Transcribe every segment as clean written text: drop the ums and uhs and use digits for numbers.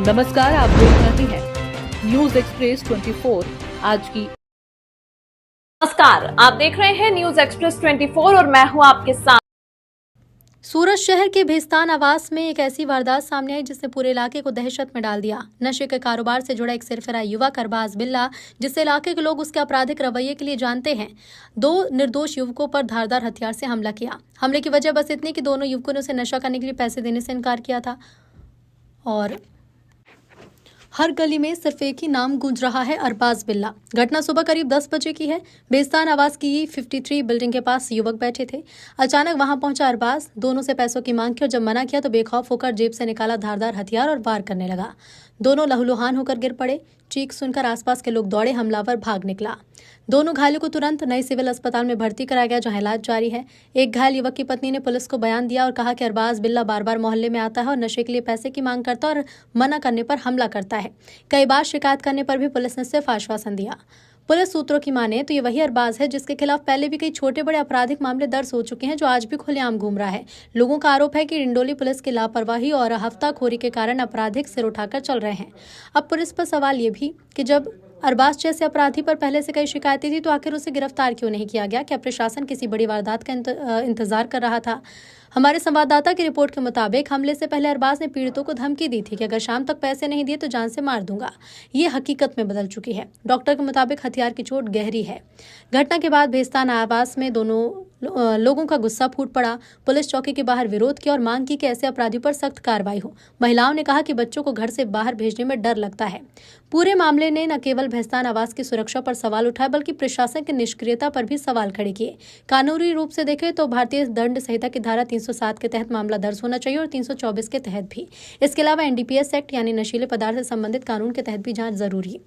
नमस्कार, आप देख रहे हैं न्यूज एक्सप्रेस 24 आज की। नमस्कार, आप देख रहे हैं न्यूज एक्सप्रेस 24 और मैं हूं आपके साथ। सूरत शहर के भेस्तान आवास में एक ऐसी वारदात सामने आई जिसने पूरे इलाके को दहशत में डाल दिया। नशे के कारोबार से जुड़ा एक सिरफिरा युवक अरबाज बिल्ला, जिससे इलाके के लोग उसके आपराधिक रवैये के लिए जानते हैं, 2 निर्दोष युवकों पर धारदार हथियार से हमला किया। हमले की वजह बस इतनी कि दोनों युवकों ने उसे नशा करने के लिए पैसे देने से इनकार किया था और हर गली में सिर्फ एक ही नाम गूंज रहा है, अरबाज बिल्ला। घटना सुबह करीब 10 बजे की है। बेस्तान आवास की 53 बिल्डिंग के पास युवक बैठे थे। अचानक वहां पहुंचा अरबाज, दोनों से पैसों की मांग की और जब मना किया तो बेखौफ होकर जेब से निकाला धारदार हथियार और वार करने लगा। दोनों लहूलुहान होकर गिर पड़े। चीख सुनकर आसपास के लोग दौड़े, हमलावर भाग निकला। दोनों घायलों को तुरंत नए सिविल अस्पताल में भर्ती कराया गया, जहां इलाज जारी है। एक घायल युवक की पत्नी ने पुलिस को बयान दिया और कहा कि अरबाज बिल्ला बार बार मोहल्ले में आता है और नशे के लिए पैसे की मांग करता है और मना करने पर हमला करता है। कई बार शिकायत करने पर भी पुलिस ने सिर्फ आश्वासन दिया। पुलिस सूत्रों की माने तो ये वही अरबाज है जिसके खिलाफ पहले भी कई छोटे बड़े आपराधिक मामले दर्ज हो चुके हैं, जो आज भी खुलेआम घूम रहा है। लोगों का आरोप है कि डिंडोली पुलिस की लापरवाही और हफ्ताखोरी के कारण अपराधिक सिर उठाकर चल रहे हैं। अब पुलिस पर सवाल ये भी कि जब अरबाज जैसे अपराधी पर पहले से कई शिकायतें थी तो आखिर उसे गिरफ्तार क्यों नहीं किया गया? क्या प्रशासन किसी बड़ी वारदात का इंतजार कर रहा था? हमारे संवाददाता की रिपोर्ट के मुताबिक हमले से पहले अरबाज ने पीड़ितों को धमकी दी थी कि अगर शाम तक पैसे नहीं दिए तो जान से मार दूंगा। ये हकीकत में बदल चुकी है। डॉक्टर के मुताबिक हथियार की चोट गहरी है। घटना के बाद भेस्तान आवास में दोनों लोगों का गुस्सा फूट पड़ा। पुलिस चौकी के बाहर विरोध किया और मांग की कि ऐसे अपराधियों पर सख्त कार्रवाई हो। महिलाओं ने कहा कि बच्चों को घर से बाहर भेजने में डर लगता है। पूरे मामले ने न केवल भेस्तान आवास की सुरक्षा पर सवाल उठाए बल्कि प्रशासन की निष्क्रियता पर भी सवाल खड़े किए। कानूनी रूप से देखें तो भारतीय दंड संहिता की धारा 307 के तहत मामला दर्ज होना चाहिए और 324 के तहत भी। इसके अलावा एनडीपीएस एक्ट यानी नशीले पदार्थ से संबंधित कानून के तहत भी जांच जरूरी।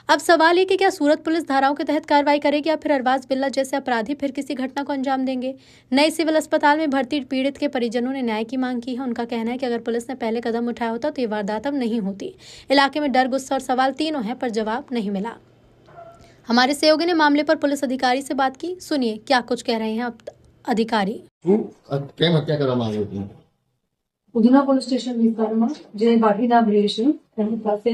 अब सवाल है कि क्या सूरत पुलिस धाराओं के तहत कार्रवाई करेगी या फिर अरबाज बिल्ला जैसे अपराधी फिर किसी घटना को अंजाम देंगे? नए सिविल अस्पताल में भर्ती पीड़ित के परिजनों ने न्याय की मांग की है। उनका कहना है कि अगर पुलिस ने पहले कदम उठाया होता तो ये वारदात अब नहीं होती। इलाके में डर, गुस्सा और सवाल तीनों हैं, पर जवाब नहीं मिला। हमारे सहयोगी ने मामले पर पुलिस अधिकारी से बात की। सुनिए क्या कुछ कह रहे हैं अब अधिकारी। કેમ હત્યા કરવામાં આવી હતી? ઉધના પોલીસ સ્ટેશન વિસ્તારમાં જે બાકીના બ્રિજ છે એની પાસે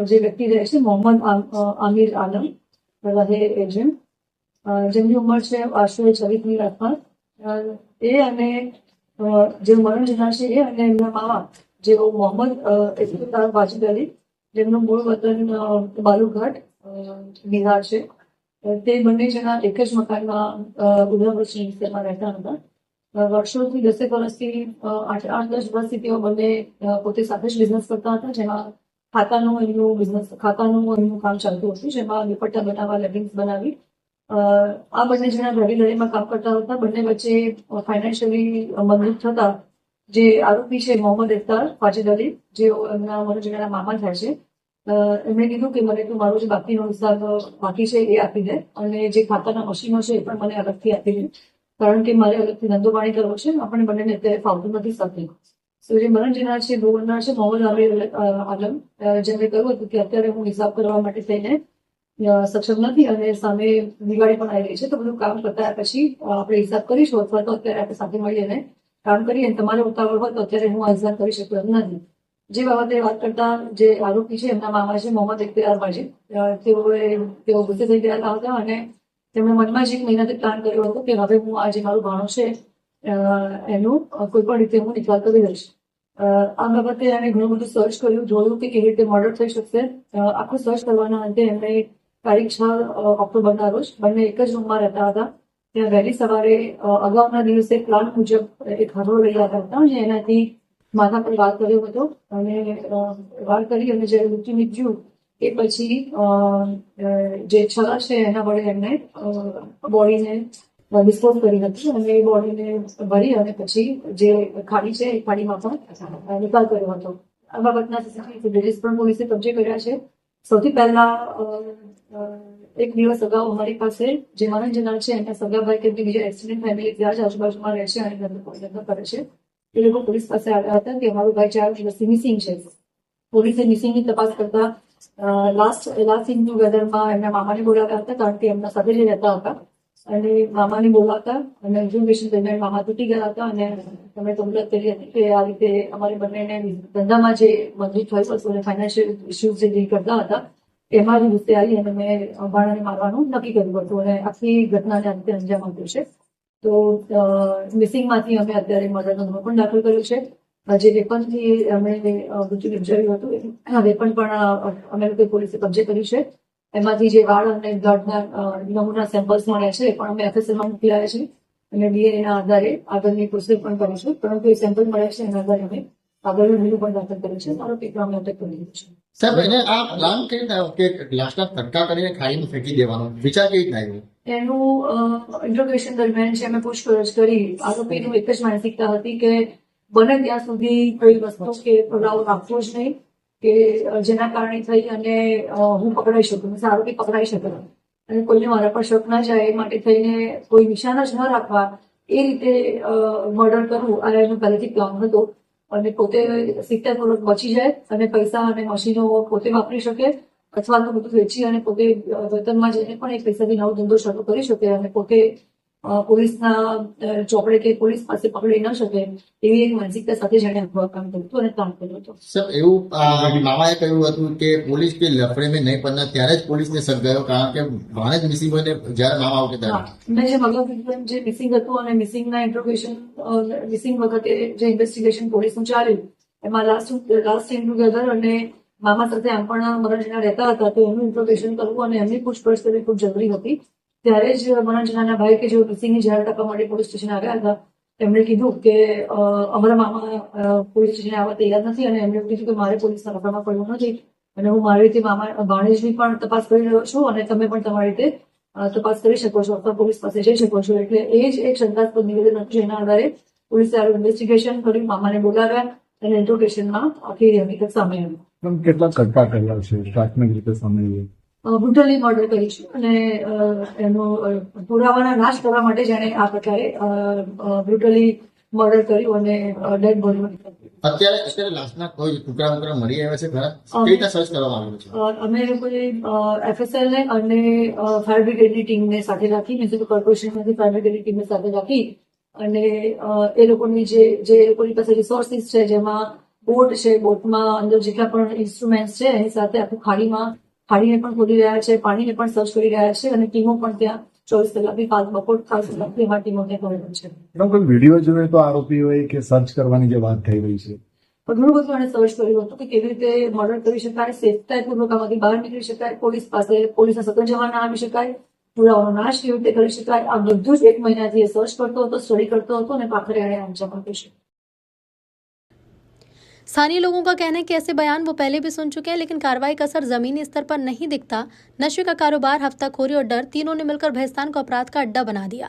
જે વ્યક્તિ રહે છે મોહમ્મદ આમિર આલમ રહે એજન્ટ, જેમની ઉંમર છે આશરે 26ની આસપાસ, એ અને જે મરણ જનાર છે એ અને એમના મામા જેઓ મોહમ્મદ ઇફ્તિખાર વાજીદ અલી, જેમનું મૂળ વતન બાલુઘાટ બિહાર છે, તે બંને જણા એક જ મકાનમાં ઉધના પોલીસ સ્ટેશન વિસ્તારમાં રહેતા હતા. વર્ષોથી 10 વર્ષથી 8-10 વર્ષથી તેઓ બંને પોતે સાથે જ બિઝનેસ કરતા હતા, જેમાં ખાતાનું એમનું કામ ચાલતું હતું, જેમાં દુપટ્ટા બનાવવા, લેગિંગ્સ બનાવી આ બંને જણા રવિ લડાઈમાં કામ કરતા હતા. બંને વચ્ચે ફાઇનાન્શિયલી મદદ થતા જે આરોપી છે મોહમ્મદ ઇફ્તાર વાજીદ અલી, જેઓ એમના મનોજના મામા થાય છે, એમણે કીધું કે મને તું મારો જે બાકીનો હિસાબ બાકી છે એ આપી દે અને જે ખાતાના મશીનો છે એ પણ મને અલગથી આપી દે, કારણ કે મારે અલગથી ધંધો પાણી કરવો છે, આપણે બંનેને અત્યારે ફાવતું નથી સાથે. જે મરણ જનાર છે ગવર્નર છે મોહમ્મદ આમિર આલમ, જેમણે કહ્યું હતું કે અત્યારે હું હિસાબ કરવા માટે થઈને સક્ષમ નથી અને સામે દિવાળી પણ આવી રહી છે, તો બધું કામ પતાયા પછી આપણે હિસાબ કરીશું અથવા તો અત્યારે આપણે સાથે મળીને કામ કરીએ. તમારે ઉતાવળ હોય તો અત્યારે હું આ હિસાબ કરી શકું એમ નથી. જે બાબતે વાત કરતા જે આરોપી છે એમના મામા છે મોહમ્મદ ઇફ્તિખાર વાજીદ, તેઓ ગુસ્સે થઈ ગયા હતા અને તેમણે મનમાં જ 1 મહિનાથી પ્લાન કર્યો હતો કે હવે હું આ જે મારું ભાણો છે એનું કોઈ પણ રીતે હું નિકાલ કરી દઈશ. આ બાબતે એણે ઘણું બધું સર્ચ કર્યું, જોયું કે કેવી રીતે મર્ડર થઈ શકશે. આખું સર્ચ કરવાના અંતે એમણે તારીખ 6 ઓક્ટોબરના રોજ બંને એક જ રૂમમાં રહેતા હતા. ત્યાં વહેલી સવારે અગાઉના દિવસે પ્લાન મુજબ એક હરોળ લઈ આવ્યા હતા, જે એનાથી માથા પર વાર કર્યો હતો અને વાર કરી અને જ્યારે મૃત્યુ નીપજ્યું એ પછી જે છરા છે એના વડે એમને બોડીને ડિસ્પોઝ કરી હતી અને એ બોડીને ભરી અને પછી જે ખાડી છે એ ખાડીમાં પણ નિકાલ કર્યો હતો. આ બાબતના સીસીટીવી ફૂટેજ પણ પોલીસે કબજે કર્યા છે. સૌથી પહેલા એક દિવસ અગાઉ અમારી પાસે જે મરણ જનાર છે એમના સગાભાઈ કે બીજા એક્સિડન્ટ ફેમિલી ત્યાં જ આજુબાજુમાં રહે છે અને ધંધો કરે છે, એ લોકો પોલીસ પાસે આવ્યા હતા કે અમારું ભાઈ 4 દિવસથી મિસિંગ છે. પોલીસે મિસિંગની તપાસ કરતા લાસ્ટ સીન ટુગેધરમાં એમના મામાને બોલાવ્યા હતા, કારણ કે એમના સાથે જ રહેતા હતા અને મામાને બોલાવતા અને એજ્યુકેશન દરમિયાન મામા તૂટી ગયા હતા અને તમે કમ્પ્લેન કરી હતી કે આ રીતે અમારે બંનેને ધંધામાં જે મંજૂર થયું હતું અને ફાઇનાન્શિયલ ઇસ્યુઝ જે ડીલ કરતા હતા એમાં જ ગુસ્સે આવી અને મેં ભાણાને મારવાનું નક્કી કર્યું હતું અને આખી ઘટનાને આ રીતે અંજામ આપ્યો છે. તો મિસિંગમાંથી અમે અત્યારે મર્ડરનો ગુનો પણ દાખલ કર્યો છે. જે વેપનથી અમે મૃત્યુ નિપજાવ્યું હતું આ વેપન પણ અમે લોકો પોલીસે કબજે કર્યું છે. એમાંથી જે વાળ અને બ્લડના નમૂના સેમ્પલ્સ મળ્યા છે એ પણ અમે FSLમાં મોકલાયા છે અને DNAના આધારે આગળની પ્રોસેસ પણ કરીશું. પરંતુ એ સેમ્પલ મળ્યા છે એના આધારે અમે આગળનો ગુનો પણ દાખલ કર્યો છે. મારો પીકરો અમે અટક કરી દીધો છે. સાહેબ, એને આ પ્લાન કેવી રીતે આવ્યો કે ગ્લાસના તડકા કરીને ખાઈને ફેંકી દેવાનો વિચાર કેવી રીતે આવ્યો? એનું ઇન્ટ્રોગેશન દરમિયાન છે અમે પૂછપરછ કરી. આરોપીનું એક જ માનસિકતા હતી કે બને ત્યાં સુધી કોઈ વસ્તુ કે પુરાવો રાખવો જ નહીં કે જેના કારણે થઈ અને હું પકડાઈ શકું, આરોપી પકડાઈ શકે અને કોઈને મારા પર શક ના જાય એ માટે થઈને કોઈ નિશાન જ ન રાખવા એ રીતે મર્ડર કરવું આ એનો પહેલેથી પ્લાન હતો. અને પોતે સિત્તેરપૂર્વક બચી જાય અને પૈસા અને મશીનો પોતે વાપરી શકે અથવા તો બધું વેચી અને પોતે વેતનમાં જઈને પણ એક પૈસાથી નવો ધંધો શરૂ કરી શકે અને પોતે પોલીસના ચોપડે કે પોલીસ પાસે પકડી ન શકે એવી એક માનસિકતા સાથે જેણે આખું કામ કર્યું હતું અને પ્લાન કર્યો હતો. સર, એવું મામાએ કહ્યું હતું કે પોલીસ કે લફડે મેં નહીં પડના ત્યારે જ પોલીસને શક ગયો, કારણ કે ભાણે જ મિસિંગ હોય ને જ્યારે મામા આવકે ત્યારે. મેં જે મગા જે મિસિંગ હતું અને મિસિંગના ઇન્ટ્રોગેશન મિસિંગ વખતે જે ઇન્વેસ્ટિગેશન પોલીસનું ચાલ્યું એમાં લાસ્ટ ટુગેધર અને મામા સાથે આમ પણ મરણજીના રહેતા હતા તો એનું ઇન્ટ્રોગેશન કરવું અને એમની પૂછપરછ કરવી ખૂબ જરૂરી હતી. ત્યારે જ મરણજીના ભાઈ કે જેઓ મિસિંગની જાહેર કરવા માટે પોલીસ સ્ટેશન આવ્યા હતા એમણે કીધું કે અમારા મામા પોલીસ સ્ટેશને આવવા તૈયાર નથી અને એમણે કીધું કે મારે પોલીસના પકડમાં પડવું નથી અને હું મારી રીતે મામા ભાણેજની પણ તપાસ કરી રહ્યો છું અને તમે પણ તમારી રીતે તપાસ કરી શકો છો અથવા પોલીસ પાસે જઈ શકો છો. એટલે એ જ એક શંકાસ્પદ નિવેદન હતું જેના આધારે પોલીસે આ ઇન્વેસ્ટિગેશન કર્યું, મામાને બોલાવ્યા અને ઇન્ટ્રોગેશનમાં આખી હકીકત સામે આવી. કેટલા કટકા કર્યા છે પ્રાથમિક રીતે સામે? બ્રુટલી મર્ડર કરી છે અને એનો પુરાવાના નાશ કરવા માટે જેણે આ પ્રકારે બ્રુટલી મર્ડર કર્યું અને ડેડ બોડી. અત્યારે લાશના કોઈ ટુકડા મળી આવ્યા છે ખરા? કેવી રીતે સર્ચ કરવામાં આવ્યું છે? અમે લોકોએ FSL ને અને ફાયર બ્રિગેડની ટીમને સાથે રાખી, મ્યુનિસિપલ કોર્પોરેશનમાંથી ફાયર બ્રિગેડની ટીમને સાથે રાખી અને એ લોકોની જે લોકોની પાસે રિસોર્સિસ છે જેમાં બોટ છે, બોટમાં અંદર જેટલા પણ ઇન્સ્ટ્રુમેન્ટ છે એની સાથે આખું ખાડીને પણ ખોલી રહ્યા છે, પાણીને પણ સર્ચ કરી રહ્યા છે અને ટીમો પણ ત્યાં 24 કલાકની બપોર 5 કલાકની એમાં ટીમો ત્યાં કરેલ છે. કોઈ વિડીયો જોયો તો આરોપીઓએ કે સર્ચ કરવાની જે વાત થઈ રહી છે ઘણું બધું એને સર્ચ કર્યું હતું કે કેવી રીતે મર્ડર કરી શકાય, સેફતાઈપૂર્વક આમાંથી બહાર નીકળી શકાય, પોલીસના સતર્ક ના આવી શકાય, પુરાવાનો નાશ કેવી રીતે કરી શકાય. આ બધું જ 1 મહિનાથી એ સર્ચ કરતો હતો, સ્ટડી કરતો હતો અને આખરે એણે અંજામ આપ્યો છે. स्थानीय लोगों का कहना है कि ऐसे बयान वो पहले भी सुन चुके हैं, लेकिन कार्रवाई का असर जमीनी स्तर पर नहीं दिखता. नशे का कारोबार, हफ्ताखोरी और डर तीनों ने मिलकर भैस्तान को अपराध का अड्डा बना दिया.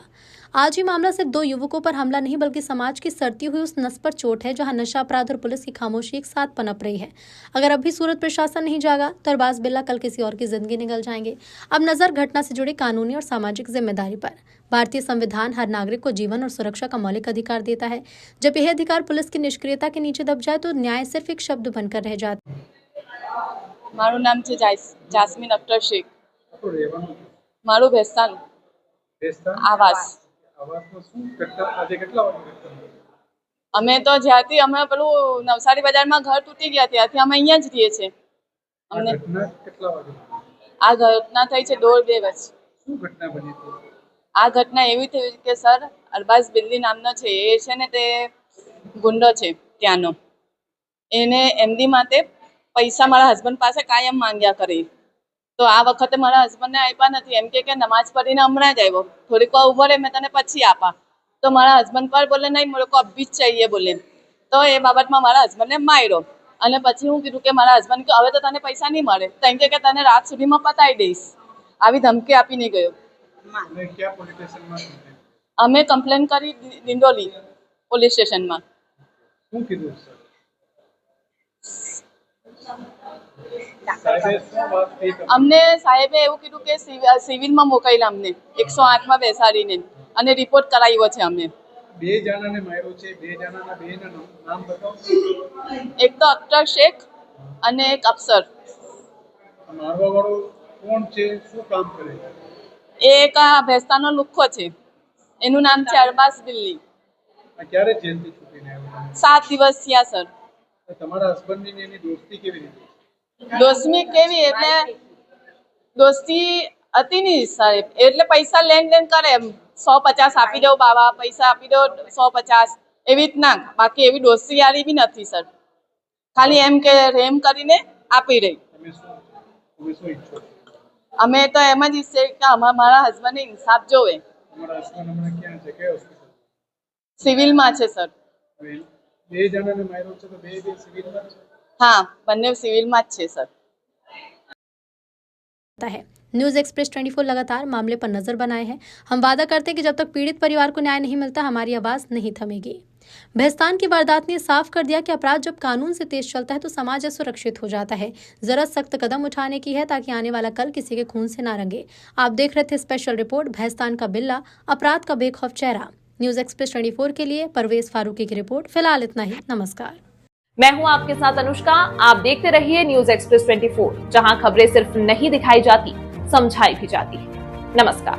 आज ही मामला सिर्फ 2 युवकों पर हमला नहीं बल्कि समाज की सड़ती हुई उस नस पर चोट है जहां नशा अपराध और पुलिस की खामोशी एक साथ पनप रही है. अगर अब भी सूरत प्रशासन नहीं जागा तो अरबाज बिल्ला कल किसी और की जिंदगी निकल जाएंगे. अब नजर घटना से जुड़ी कानूनी और सामाजिक जिम्मेदारी पर. भारतीय संविधान हर नागरिक को जीवन और सुरक्षा का मौलिक अधिकार देता है. जब यह अधिकार पुलिस की निष्क्रियता के नीचे दब जाए तो न्याय सिर्फ एक शब्द बनकर रह जाता. મારું નામ છે જાસ્મીન અખ્તર શેખ. મારું ભેસ્તાન આવાસ. અમે તો જ્યાંથી અમે પેલું નવસારી બજારમાં ઘર તૂટી ગયા ત્યાંથી અમે અહીંયા જ રહીએ છીએ. અમને આ ઘટના થઈ છે 1.5 વર્ષ. આ ઘટના એવી થઈ કે સર અરબાઝ બિલ્લી નામનો છે, એ છે ને તે ગુંડો છે ત્યાંનો. એને એમડી માટે પૈસા મારા હસબન્ડ પાસે કાયમ માંગ્યા કરી. તો આ વખતે મારા હસબન્ડને આપ્યા નથી. એમ કે નમાઝ પઢીને હમણાં જ આવ્યો, થોડીક વાર ઉભો રહે, મેં તને પછી આપા. તો મારા હસબન્ડ પર બોલે નહીં, મેરે કો અભી જ ચાહીએ બોલે. તો એ બાબતમાં મારા હસબન્ડને માર્યો અને પછી હું કીધું કે મારા હસબન્ડ કે હવે તો તને પૈસા નહીં મળે, તો એમ કે તને રાત સુધીમાં પતાવી દઈશ. આવી ધમકી આપીને ગયો. અમે કમ્પ્લેન કરી દિંડોલી પોલીસ સ્ટેશનમાં. અમને સાહેબે એવું કીધું કે સિવિલમાં મોકલેલા અમને 108માં બેસાડીને અને રિપોર્ટ કરાવ્યો છે. અમે 2 જણાને માર્યો છે. 2 જણાના 2 નામ બતાવો. એક તો અખ્તર શેખ અને એક અફસર. મારવા વાળો કોણ છે, શું કામ કરે છે? એ એક આ ભેસ્તાનો લુખ્ખો છે, એનું નામ છે અરબાઝ બિલ્લી. આ ક્યારે જેલથી છૂટીને આવ્યો? 7 દિવસ થયા સર. તો તમારા હસબન્ડની ને એની દોસ્તી કેવી રીતે? દોસ્તી કેવી એટલે દોસ્તી હતી નહીં સાહેબ, એટલે પૈસા લેન દેન કરે એમ 150 આપી દો બાબા, પૈસા આપી દો 150 એવી રીતના, બાકી એવી દોસ્તી યારી બી નથી સર. ખાલી એમ કે રેમ કરીને આપી રહી. તમે શું ઈચ્છો છો? અમે તો એમ જ ઈચ્છીએ કે મારા હસબન્ડને ઇન્સાફ જોવે. તમારા હસબન્ડ હમણાં ક્યાં છે, કયા હોસ્પિટલ? સિવિલમાં છે સર. હવે 2 જણાને માર્યો છે તો બે સિવિલમાં છે? હા, બંને સિવિલમાં જ છે સર. है न्यूज़ एक्सप्रेस 24 लगातार मामले पर नजर बनाए हैं। हम वादा करते हैं कि जब तक पीड़ित परिवार को न्याय नहीं मिलता हमारी आवाज नहीं थमेगी। भैस्तान की वारदात ने साफ कर दिया कि अपराध जब कानून से तेज चलता है तो समाज असुरक्षित हो जाता है। जरूरत सख्त कदम उठाने की है ताकि आने वाला कल किसी के खून से ना रंगे। आप देख रहे थे स्पेशल रिपोर्ट भैस्तान का बिल्ला, अपराध का बेखौफ चेहरा। न्यूज़ एक्सप्रेस 24 के लिए परवेज फारूकी की रिपोर्ट। फिलहाल इतना ही, नमस्कार। मैं हूं आपके साथ अनुष्का। आप देखते रहिए न्यूज एक्सप्रेस 24, जहां खबरें सिर्फ नहीं दिखाई जाती, समझाई भी जाती है। नमस्कार।